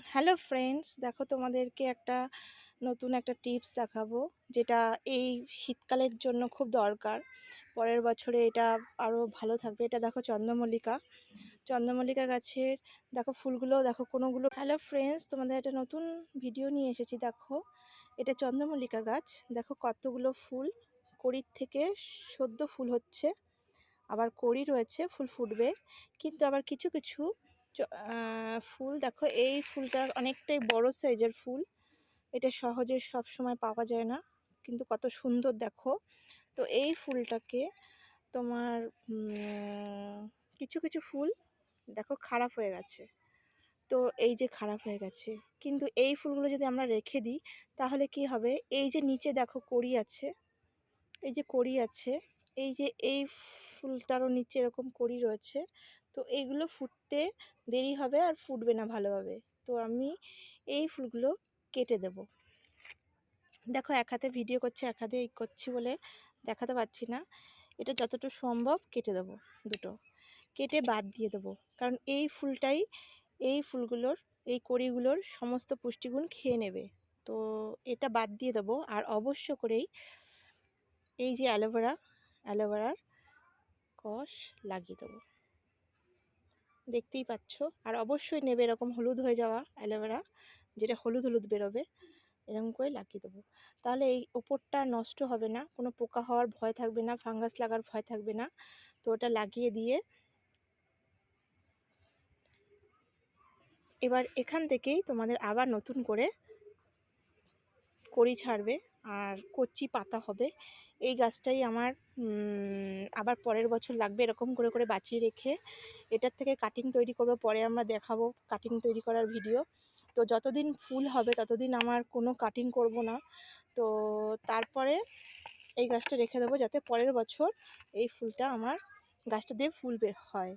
Hello friends, দেখো তোমাদেরকে নতুন একটা টিপস দেখাবো, যেটা এই শীতকালের জন্য খুব দরকার। পরের বছরে এটা আরও ভালো থাকবে। এটা দেখো চন্দ্রমল্লিকা, চন্দ্রমল্লিকা গাছের দেখো ফুলগুলো, দেখো কোনোগুলো। হ্যালো ফ্রেন্ডস, তোমাদের একটা নতুন ভিডিও নিয়ে এসেছি। দেখো এটা চন্দ্রমল্লিকা গাছ, দেখো কতগুলো ফুল, কড়ির থেকে সদ্য ফুল হচ্ছে, আবার কড়ি রয়েছে, ফুল ফুটবে। কিন্তু আবার কিছু কিছু ফুল দেখো, এই ফুলটা অনেকটাই বড় সাইজের ফুল। এটা সহজে সব সময় পাওয়া যায় না, কিন্তু কত সুন্দর দেখো। তো এই ফুলটাকে তোমার কিছু কিছু ফুল দেখো খারাপ হয়ে গেছে। তো এই যে খারাপ হয়ে গেছে, কিন্তু এই ফুলগুলো যদি আমরা রেখে দিই তাহলে কি হবে? এই যে নিচে দেখো কড়ি আছে, এই যে কড়ি আছে, এই যে এই ফুলটারও নিচে এরকম কড়ি রয়েছে। তো এইগুলো ফুটতে দেরি হবে আর ফুটবে না ভালোভাবে। তো আমি এই ফুলগুলো কেটে দেব। দেখো এক হাতে ভিডিও করছি, এক হাতে এই করছি বলে দেখাতে পারছি না। এটা যতটুকু সম্ভব কেটে দেবো, দুটো কেটে বাদ দিয়ে দেবো। কারণ এই ফুলটাই, এই ফুলগুলোর, এই কড়িগুলোর সমস্ত পুষ্টিগুণ খেয়ে নেবে। তো এটা বাদ দিয়ে দেবো। আর অবশ্য করেই এই যে অ্যালোভেরার কষ লাগিয়ে দেবো, দেখতেই পাচ্ছ। আর অবশ্যই নেবে এরকম হলুদ হয়ে যাওয়া অ্যালোভেরা, যেটা হলুদ হলুদ বেরোবে, এরকম করে লাগিয়ে দেবো। তাহলে এই ওপরটা নষ্ট হবে না, কোনো পোকা হওয়ার ভয় থাকবে না, ফাঙ্গাস লাগার ভয় থাকবে না। তো ওটা লাগিয়ে দিয়ে এবার এখান থেকেই তোমাদের আবার নতুন করে কড়ি ছাড়বে আর কচি পাতা হবে। এই গাছটাই আমার আবার পরের বছর লাগবে। এরকম করে করে বাঁচিয়ে রেখে এটার থেকে কাটিং তৈরি করবো, পরে আমরা দেখাবো কাটিং তৈরি করার ভিডিও। তো যতদিন ফুল হবে ততদিন আমার কোনো কাটিং করব না। তো তারপরে এই গাছটা রেখে দেবো, যাতে পরের বছর এই ফুলটা আমার গাছটা দিয়ে ফুল বের হয়।